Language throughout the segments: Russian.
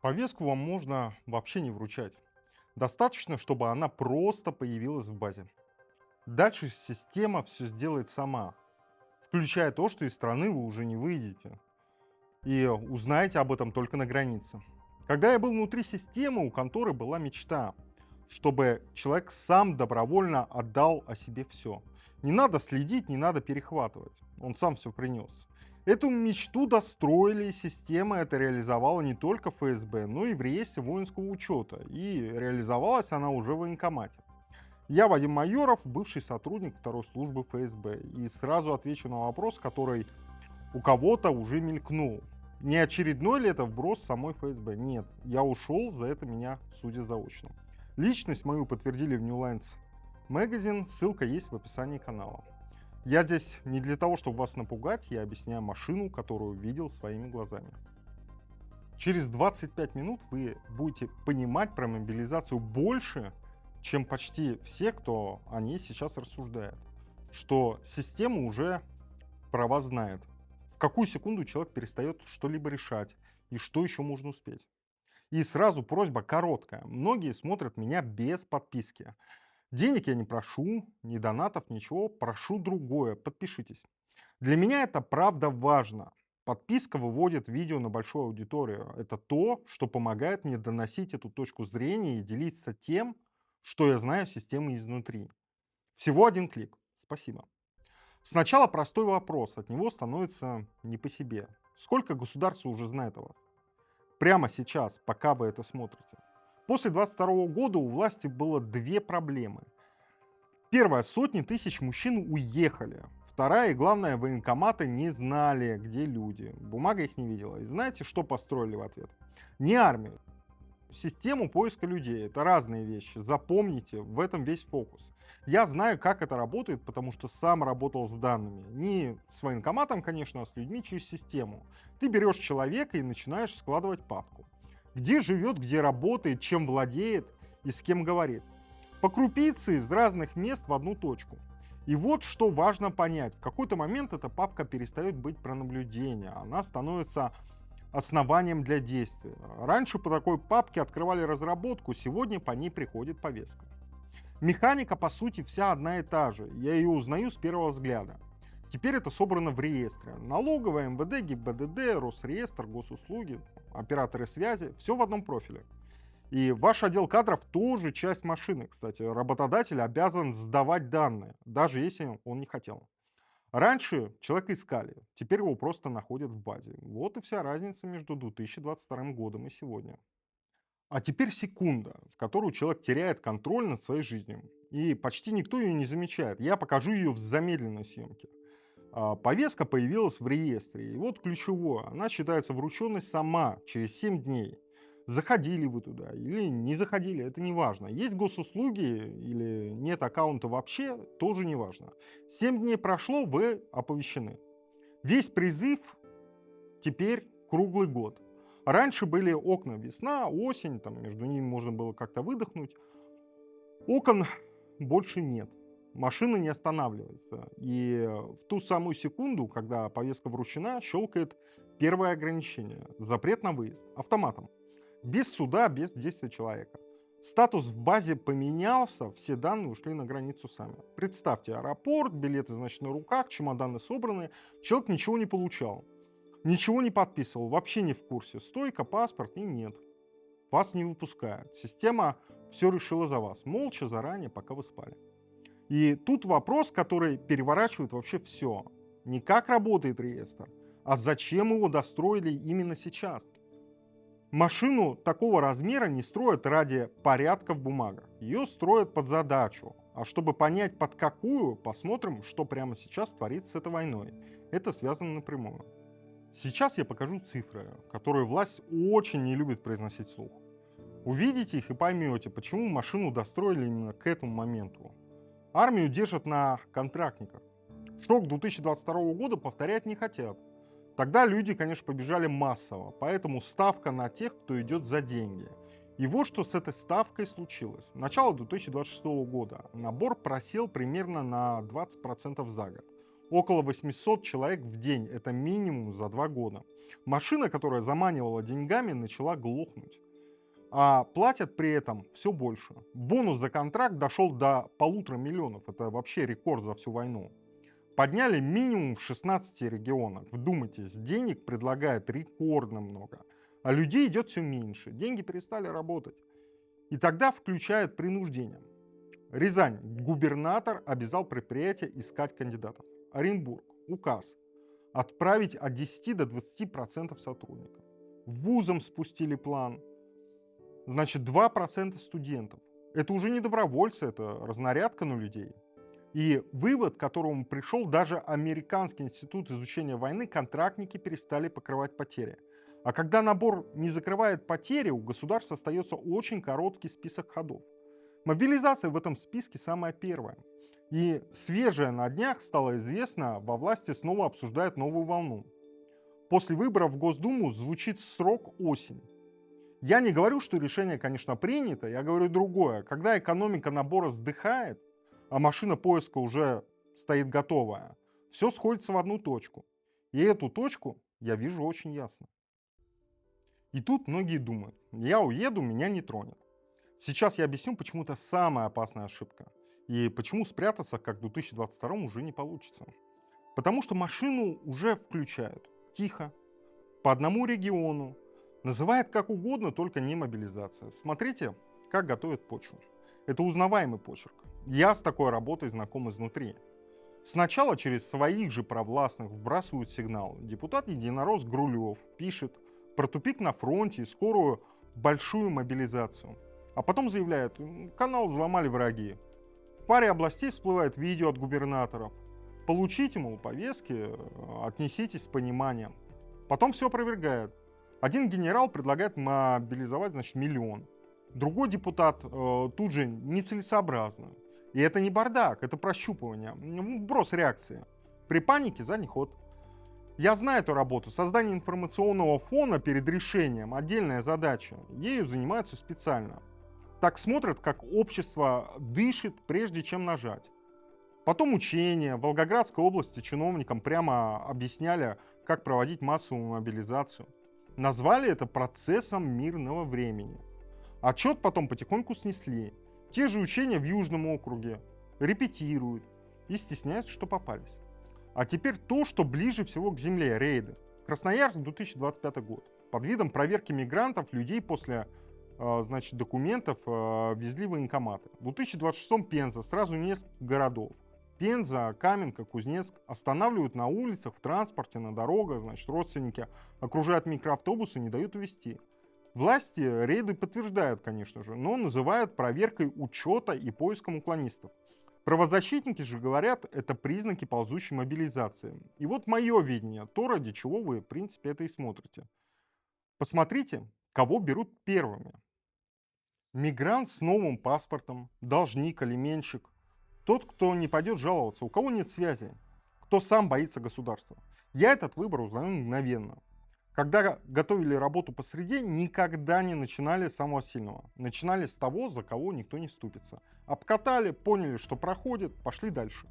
Повестку вам можно вообще не вручать. Достаточно, чтобы она просто появилась в базе. Дальше система все сделает сама, включая то, что из страны вы уже не выйдете. И узнаете об этом только на границе. Когда я был внутри системы, у конторы была мечта, чтобы человек сам добровольно отдал о себе все. Не надо следить, не надо перехватывать. Он сам все принес. Эту мечту достроили, и система это реализовала не только в ФСБ, но и в реестре воинского учета. И реализовалась она уже в военкомате. Я Вадим Майоров, бывший сотрудник второй службы ФСБ. И сразу отвечу на вопрос, который у кого-то уже мелькнул. Не очередной ли это вброс самой ФСБ? Нет, я ушел, за это меня судят заочно. Личность мою подтвердили в New Lines Magazine, ссылка есть в описании канала. Я здесь не для того, чтобы вас напугать, я объясняю машину, которую видел своими глазами. Через 25 минут вы будете понимать про мобилизацию больше, чем почти все, кто о ней сейчас рассуждает. Что система уже про вас знает. В какую секунду человек перестает что-либо решать и что еще можно успеть. И сразу просьба короткая. Многие смотрят меня без подписки. Денег я не прошу, ни донатов, ничего. Прошу другое. Подпишитесь. Для меня это правда важно. Подписка выводит видео на большую аудиторию. Это то, что помогает мне доносить эту точку зрения и делиться тем, что я знаю системы изнутри. Всего один клик. Спасибо. Сначала простой вопрос, от него становится не по себе. Сколько государство уже знает о вас? Прямо сейчас, пока вы это смотрите. После 22 года у власти было две проблемы. Первая, сотни тысяч мужчин уехали. Вторая и главное, военкоматы не знали, где люди. Бумага их не видела. И знаете, что построили в ответ? Не армию. Систему поиска людей. Это разные вещи. Запомните, в этом весь фокус. Я знаю, как это работает, потому что сам работал с данными. Не с военкоматом, конечно, а с людьми через систему. Ты берешь человека и начинаешь складывать папку. Где живет, где работает, чем владеет и с кем говорит. По крупице из разных мест в одну точку. И вот что важно понять. В какой-то момент эта папка перестает быть про наблюдение. Она становится основанием для действия. Раньше по такой папке открывали разработку, сегодня по ней приходит повестка. Механика, по сути, вся одна и та же. Я ее узнаю с первого взгляда. Теперь это собрано в реестре. Налоговая, МВД, ГИБДД, Росреестр, госуслуги, операторы связи. Все в одном профиле. И ваш отдел кадров тоже часть машины, кстати. Работодатель обязан сдавать данные, даже если он не хотел. Раньше человека искали, теперь его просто находят в базе. Вот и вся разница между 2022 годом и сегодня. А теперь секунда, в которую человек теряет контроль над своей жизнью. И почти никто ее не замечает. Я покажу ее в замедленной съемке. Повестка появилась в реестре. И вот ключевое. Она считается врученной сама через 7 дней. Заходили вы туда или не заходили, это не важно. Есть госуслуги или нет аккаунта вообще, тоже не важно. 7 дней прошло, вы оповещены. Весь призыв теперь круглый год. Раньше были окна весна, осень, там между ними можно было как-то выдохнуть. Окон больше нет. Машина не останавливается. И в ту самую секунду, когда повестка вручена, щелкает первое ограничение. Запрет на выезд автоматом. Без суда, без действия человека. Статус в базе поменялся, все данные ушли на границу сами. Представьте, аэропорт, билеты, значит, на руках, чемоданы собраны. Человек ничего не получал, ничего не подписывал, вообще не в курсе. Стойка, паспорт и нет. Вас не выпускают. Система все решила за вас, молча, заранее, пока вы спали. И тут вопрос, который переворачивает вообще все. Не как работает реестр, а зачем его достроили именно сейчас. Машину такого размера не строят ради порядка в бумагах. Ее строят под задачу. А чтобы понять под какую, посмотрим, что прямо сейчас творится с этой войной. Это связано напрямую. Сейчас я покажу цифры, которые власть очень не любит произносить вслух. Увидите их и поймете, почему машину достроили именно к этому моменту. Армию держат на контрактниках. Шок 2022 года повторять не хотят. Тогда люди, конечно, побежали массово, поэтому ставка на тех, кто идет за деньги. И вот что с этой ставкой случилось. Начало 2026 года. Набор просел примерно на 20% за год. Около 800 человек в день. Это минимум за 2 года. Машина, которая заманивала деньгами, начала глохнуть. А платят при этом все больше. Бонус за контракт дошел до 1,5 миллиона. Это вообще рекорд за всю войну. Подняли минимум в 16 регионах. Вдумайтесь, денег предлагают рекордно много. А людей идет все меньше. Деньги перестали работать. И тогда включают принуждение. Рязань. Губернатор обязал предприятие искать кандидатов. Оренбург. Указ. Отправить от 10 до 20% сотрудников. Вузам спустили план. Значит, 2% студентов. Это уже не добровольцы, это разнарядка на людей. И вывод, к которому пришел даже Американский институт изучения войны, контрактники перестали покрывать потери. А когда набор не закрывает потери, у государства остается очень короткий список ходов. Мобилизация в этом списке самая первая. И свежее на днях стало известно, во власти снова обсуждают новую волну. После выборов в Госдуму звучит срок осень. Я не говорю, что решение, конечно, принято, я говорю другое. Когда экономика набора сдыхает, а машина поиска уже стоит готовая, все сходится в одну точку. И эту точку я вижу очень ясно. И тут многие думают, я уеду, меня не тронет. Сейчас я объясню, почему это самая опасная ошибка. И почему спрятаться, как в 2022 уже не получится. Потому что машину уже включают. Тихо. По одному региону. Называют как угодно, только не мобилизация. Смотрите, как готовят почву. Это узнаваемый почерк. Я с такой работой знаком изнутри. Сначала через своих же провластных вбрасывают сигнал. Депутат-единорос Грулев пишет про тупик на фронте и скорую большую мобилизацию. А потом заявляют, канал взломали враги. В паре областей всплывает видео от губернаторов. Получите, мол, повестки, отнеситесь с пониманием. Потом все опровергает. Один генерал предлагает мобилизовать, значит, 1 миллион. Другой депутат тут же нецелесообразно. И это не бардак, это прощупывание, вброс реакции. При панике задний ход. Я знаю эту работу. Создание информационного фона перед решением – отдельная задача. Ею занимаются специально. Так смотрят, как общество дышит, прежде чем нажать. Потом учения. В Волгоградской области чиновникам прямо объясняли, как проводить массовую мобилизацию. Назвали это процессом мирного времени. Отчет потом потихоньку снесли. Те же учения в Южном округе. Репетируют и стесняются, что попались. А теперь то, что ближе всего к земле, рейды. Красноярск, 2025 год. Под видом проверки мигрантов людей после значит, документов везли в военкоматы. В 2026 Пенза, сразу несколько городов. Пенза, Каменка, Кузнецк останавливают на улицах, в транспорте, на дорогах, значит, родственники окружают микроавтобусы и не дают увезти. Власти рейды подтверждают, конечно же, но называют проверкой учета и поиском уклонистов. Правозащитники же говорят, это признаки ползущей мобилизации. И вот мое видение, то, ради чего вы, в принципе, это и смотрите. Посмотрите, кого берут первыми. Мигрант с новым паспортом, должник, алименщик. Тот, кто не пойдет жаловаться, у кого нет связи, кто сам боится государства. Я этот выбор узнаю мгновенно. Когда готовили работу по среде, никогда не начинали с самого сильного. Начинали с того, за кого никто не вступится. Обкатали, поняли, что проходит, пошли дальше.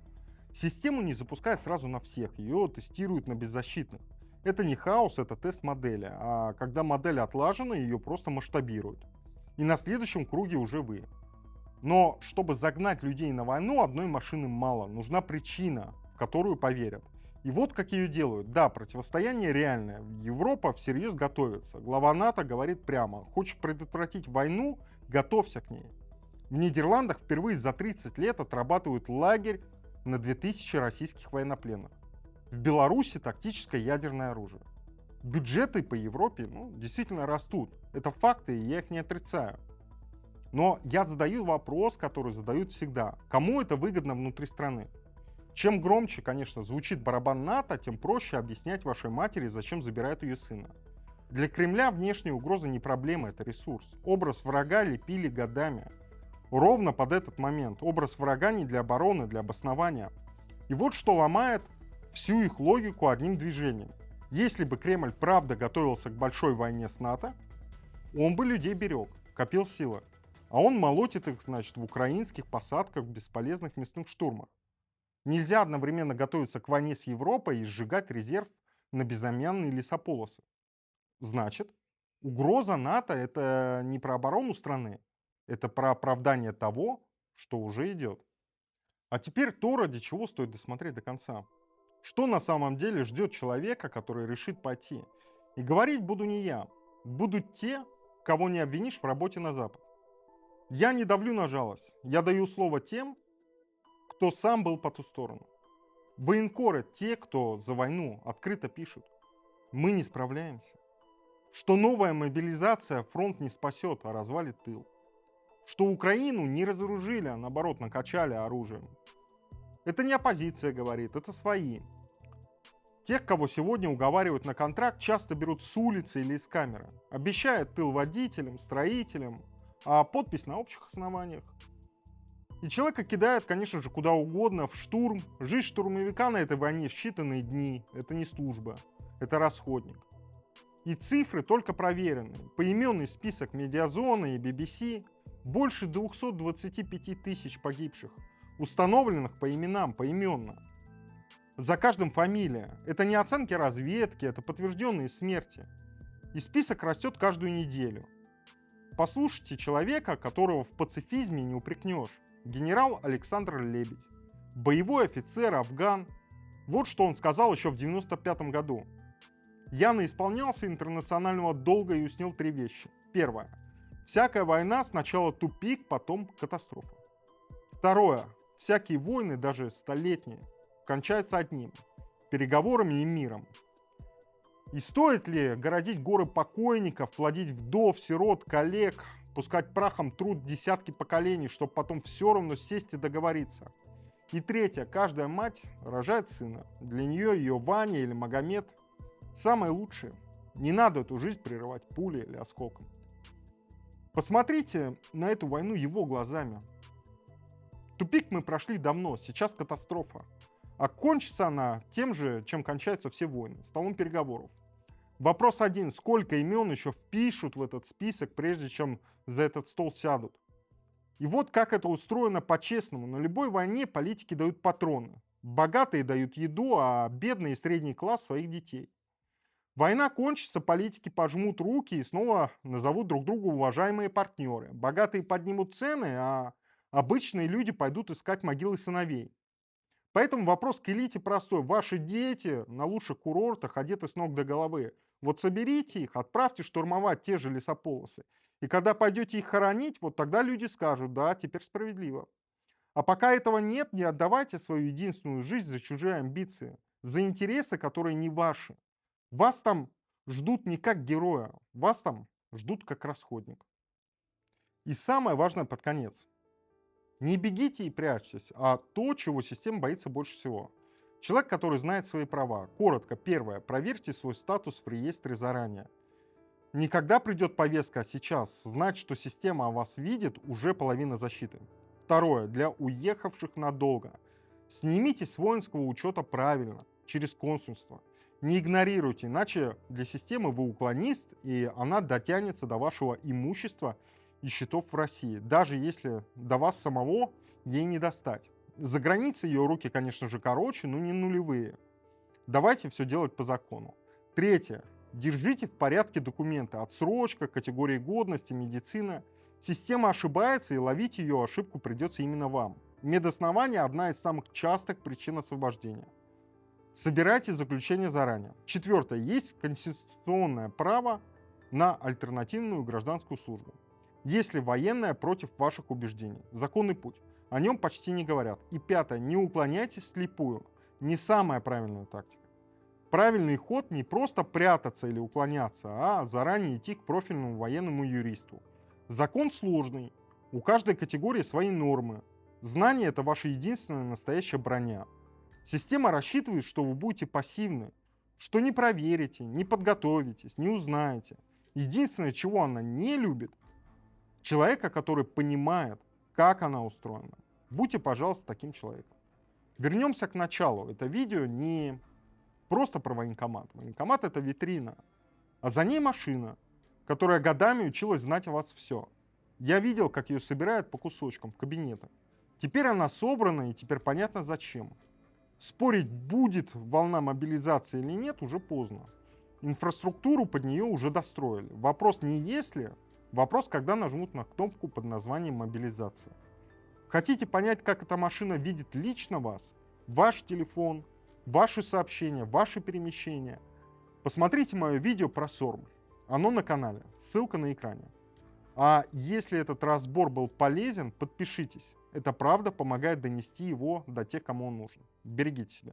Систему не запускают сразу на всех, ее тестируют на беззащитных. Это не хаос, это тест модели, а когда модель отлажена, ее просто масштабируют. И на следующем круге уже вы. Но чтобы загнать людей на войну, одной машины мало, нужна причина, в которую поверят. И вот как ее делают. Да, противостояние реальное. Европа всерьез готовится. Глава НАТО говорит прямо: хочешь предотвратить войну, готовься к ней. В Нидерландах впервые за 30 лет отрабатывают лагерь на 2000 российских военнопленных. В Беларуси тактическое ядерное оружие. Бюджеты по Европе действительно растут. Это факты, и я их не отрицаю. Но я задаю вопрос, который задают всегда. Кому это выгодно внутри страны? Чем громче, конечно, звучит барабан НАТО, тем проще объяснять вашей матери, зачем забирают ее сына. Для Кремля внешняя угроза не проблема, это ресурс. Образ врага лепили годами. Ровно под этот момент. Образ врага не для обороны, для обоснования. И вот что ломает всю их логику одним движением. Если бы Кремль правда готовился к большой войне с НАТО, он бы людей берег, копил силы. А он молотит их, значит, в украинских посадках, в бесполезных мясных штурмах. Нельзя одновременно готовиться к войне с Европой и сжигать резерв на безымянные лесополосы. Значит, угроза НАТО — это не про оборону страны, это про оправдание того, что уже идет. А теперь то, ради чего стоит досмотреть до конца. Что на самом деле ждет человека, который решит пойти? И говорить буду не я. Будут те, кого не обвинишь в работе на Запад. Я не давлю на жалость. Я даю слово тем, кто сам был по ту сторону. Военкоры — те, кто за войну открыто пишут. Мы не справляемся. Что новая мобилизация фронт не спасет, а развалит тыл. Что Украину не разоружили, а наоборот накачали оружием. Это не оппозиция говорит, это свои. Тех, кого сегодня уговаривают на контракт, часто берут с улицы или из камеры. Обещают тыл водителям, строителям, а подпись на общих основаниях. И человека кидают, конечно же, куда угодно, в штурм. Жизнь штурмовика на этой войне считанные дни. Это не служба, это расходник. И цифры только проверены. Поименный список Медиазона и BBC. Больше 225 тысяч погибших. Установленных по именам, поименно. За каждым фамилия. Это не оценки разведки, это подтвержденные смерти. И список растет каждую неделю. Послушайте человека, которого в пацифизме не упрекнешь. Генерал Александр Лебедь. Боевой офицер, афган. Вот что он сказал еще в 1995 году. Я наисполнялся интернационального долга и уяснил 3 вещи. Первое. Всякая война сначала тупик, потом катастрофа. Второе. Всякие войны, даже столетние, кончаются одним – переговорами и миром. И стоит ли городить горы покойников, плодить вдов, сирот, коллег, пускать прахом труд десятки поколений, чтобы потом все равно сесть и договориться? И третье. Каждая мать рожает сына. Для нее ее Ваня или Магомед самое лучшее. Не надо эту жизнь прерывать пулей или осколком. Посмотрите на эту войну его глазами. Тупик мы прошли давно, сейчас катастрофа. А кончится она тем же, чем кончаются все войны, столом переговоров. Вопрос один: сколько имен еще впишут в этот список, прежде чем за этот стол сядут? И вот как это устроено по-честному. На любой войне политики дают патроны. Богатые дают еду, а бедный и средний класс своих детей. Война кончится, политики пожмут руки и снова назовут друг друга уважаемые партнеры. Богатые поднимут цены, а обычные люди пойдут искать могилы сыновей. Поэтому вопрос к элите простой. Ваши дети на лучших курортах одеты с ног до головы. Вот соберите их, отправьте штурмовать те же лесополосы. И когда пойдете их хоронить, вот тогда люди скажут: да, теперь справедливо. А пока этого нет, не отдавайте свою единственную жизнь за чужие амбиции, за интересы, которые не ваши. Вас там ждут не как героя, вас там ждут как расходник. И самое важное под конец. Не бегите и прячьтесь, а то, чего система боится больше всего. Человек, который знает свои права. Коротко, первое. Проверьте свой статус в реестре заранее. Не когда придет повестка, а сейчас. Знать, что система о вас видит, уже половина защиты. Второе. Для уехавших надолго. Снимите с воинского учета правильно, через консульство. Не игнорируйте, иначе для системы вы уклонист, и она дотянется до вашего имущества и счетов в России, даже если до вас самого ей не достать. За границей ее руки, конечно же, короче, но не нулевые. Давайте все делать по закону. Третье. Держите в порядке документы. Отсрочка, категории годности, медицина. Система ошибается, и ловить ее ошибку придется именно вам. Медоснование – одна из самых частых причин освобождения. Собирайте заключение заранее. Четвертое. Есть конституционное право на альтернативную гражданскую службу. Если военная против ваших убеждений. Законный путь. О нем почти не говорят. И пятое. Не уклоняйтесь вслепую. Не самая правильная тактика. Правильный ход не просто прятаться или уклоняться, а заранее идти к профильному военному юристу. Закон сложный. У каждой категории свои нормы. Знание – это ваша единственная настоящая броня. Система рассчитывает, что вы будете пассивны, что не проверите, не подготовитесь, не узнаете. Единственное, чего она не любит – человека, который понимает, как она устроена. Будьте, пожалуйста, таким человеком. Вернемся к началу. Это видео не просто про военкомат. Военкомат – это витрина, а за ней машина, которая годами училась знать о вас все. Я видел, как ее собирают по кусочкам в кабинетах. Теперь она собрана, и теперь понятно зачем. Спорить, будет волна мобилизации или нет, уже поздно. Инфраструктуру под нее уже достроили. Вопрос не если, вопрос, когда нажмут на кнопку под названием мобилизация. Хотите понять, как эта машина видит лично вас, ваш телефон, ваши сообщения, ваши перемещения? Посмотрите мое видео про СОРМ. Оно на канале, ссылка на экране. А если этот разбор был полезен, подпишитесь. Это правда помогает донести его до тех, кому он нужен. Берегите себя.